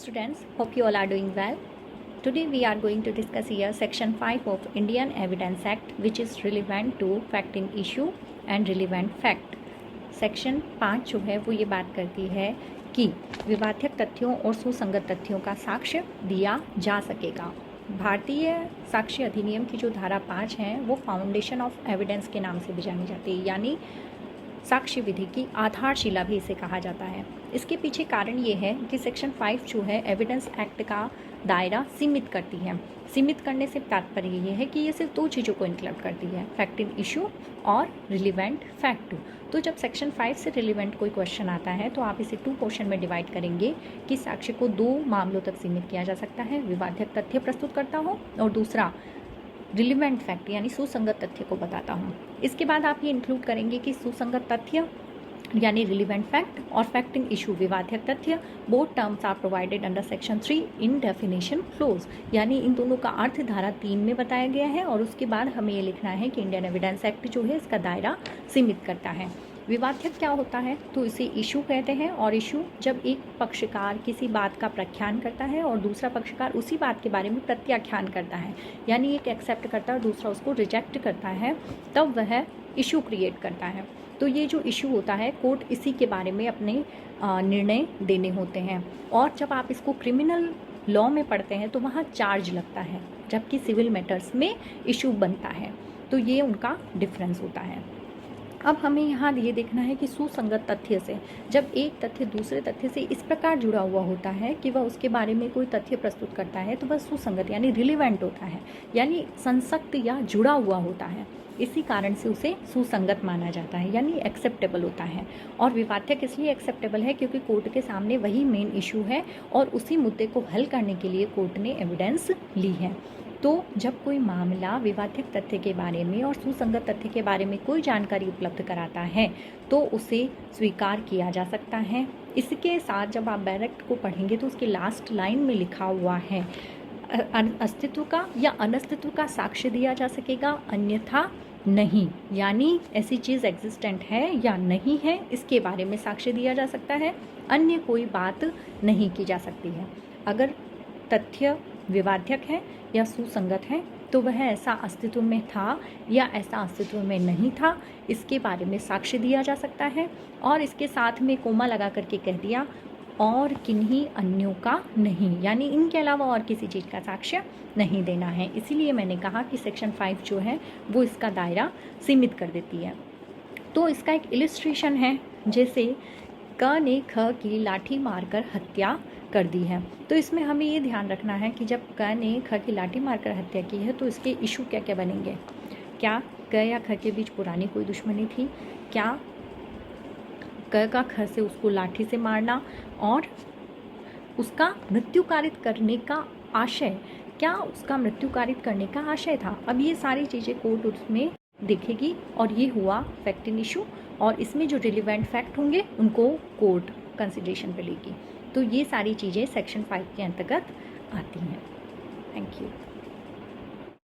students, hope you all are doing well. Today we are going to discuss here section 5 of Indian Evidence Act, which is relevant to fact in issue and relevant fact. Section 5 जो है वो ये बात करती है कि विवादित तथ्यों और सुसंगत तथ्यों का साक्ष्य दिया जा सकेगा। भारतीय साक्ष्य अधिनियम की जो धारा 5 है वो फाउंडेशन ऑफ एविडेंस के नाम से भी जानी जाती है, यानी साक्ष्य विधि की आधारशिला भी इसे कहा जाता है। इसके पीछे कारण ये है कि सेक्शन 5 जो है एविडेंस एक्ट का दायरा सीमित करती है। सीमित करने से तात्पर्य ये है कि ये सिर्फ दो चीज़ों को इंक्लूड करती है, फैक्ट इन इशू और रिलीवेंट फैक्ट। तो जब सेक्शन 5 से रिलीवेंट कोई क्वेश्चन आता है तो आप इसे 2 पोर्शन में डिवाइड करेंगे कि साक्ष्य को 2 मामलों तक सीमित किया जा सकता है, विवादित तथ्य प्रस्तुत करता हो और दूसरा रिलीवेंट फैक्ट यानी सुसंगत तथ्य को बताता हूँ। इसके बाद आप ये इंक्लूड करेंगे कि सुसंगत तथ्य यानी रिलीवेंट फैक्ट और फैक्ट इन इशू विवादित तथ्य, both terms are provided under section 3 in definition clause, यानी इन दोनों का अर्थ धारा 3 में बताया गया है। और उसके बाद हमें ये लिखना है कि इंडियन एविडेंस एक्ट जो है इसका दायरा सीमित करता है। विवादित क्या होता है तो इसे इशू कहते हैं, और इशू जब एक पक्षकार किसी बात का प्रख्यान करता है और दूसरा पक्षकार उसी बात के बारे में प्रत्याख्यान करता है, यानी एक एक्सेप्ट करता है और दूसरा उसको रिजेक्ट करता है, तब वह इशू क्रिएट करता है। तो ये जो इशू होता है कोर्ट इसी के बारे में अपने निर्णय देने होते हैं। और जब आप इसको क्रिमिनल लॉ में पढ़ते हैं तो वहाँ चार्ज लगता है, जबकि सिविल मैटर्स में इशू बनता है। तो ये उनका डिफरेंस होता है। अब हमें यहाँ ये देखना है कि सुसंगत तथ्य से जब एक तथ्य दूसरे तथ्य से इस प्रकार जुड़ा हुआ होता है कि वह उसके बारे में कोई तथ्य प्रस्तुत करता है तो वह सुसंगत यानी रिलीवेंट होता है, यानी संसक्त या जुड़ा हुआ होता है। इसी कारण से उसे सुसंगत माना जाता है, यानी एक्सेप्टेबल होता है। और विवादित इसलिए एक्सेप्टेबल है क्योंकि कोर्ट के सामने वही मेन इशू है और उसी मुद्दे को हल करने के लिए कोर्ट ने एविडेंस ली है। तो जब कोई मामला विवादित तथ्य के बारे में और सुसंगत तथ्य के बारे में कोई जानकारी उपलब्ध कराता है तो उसे स्वीकार किया जा सकता है। इसके साथ जब आप बैरक्ट को पढ़ेंगे तो उसके लास्ट लाइन में लिखा हुआ है अस्तित्व का या अनस्तित्व का साक्ष्य दिया जा सकेगा, अन्यथा नहीं, यानी ऐसी चीज़ एग्जिस्टेंट है या नहीं है इसके बारे में साक्ष्य दिया जा सकता है, अन्य कोई बात नहीं की जा सकती है। अगर तथ्य विवादित है या सुसंगत है तो वह ऐसा अस्तित्व में था या ऐसा अस्तित्व में नहीं था, इसके बारे में साक्ष्य दिया जा सकता है। और इसके साथ में कोमा लगा करके कह दिया और किन्हीं अन्यों का नहीं, यानी इनके अलावा और किसी चीज़ का साक्ष्य नहीं देना है। इसीलिए मैंने कहा कि सेक्शन 5 जो है वो इसका दायरा सीमित कर देती है। तो इसका एक इलिस्ट्रेशन है, जैसे क ने ख की लाठी मारकर हत्या कर दी है। तो इसमें हमें ये ध्यान रखना है कि जब क ने ख की लाठी मारकर हत्या की है तो इसके इशू क्या क्या बनेंगे। क्या क या ख के बीच पुरानी कोई दुश्मनी थी, क्या क का ख से उसको लाठी से मारना और उसका मृत्यु कारित करने का आशय, क्या उसका मृत्यु कारित करने का आशय था। अब ये सारी चीज़ें कोर्ट उसमें देखेगी और ये हुआ फैक्ट इन इशू, और इसमें जो रिलीवेंट फैक्ट होंगे उनको कोर्ट कंसिडरेशन पे लेगी। तो ये सारी चीज़ें सेक्शन 5 के अंतर्गत आती हैं। Thank you.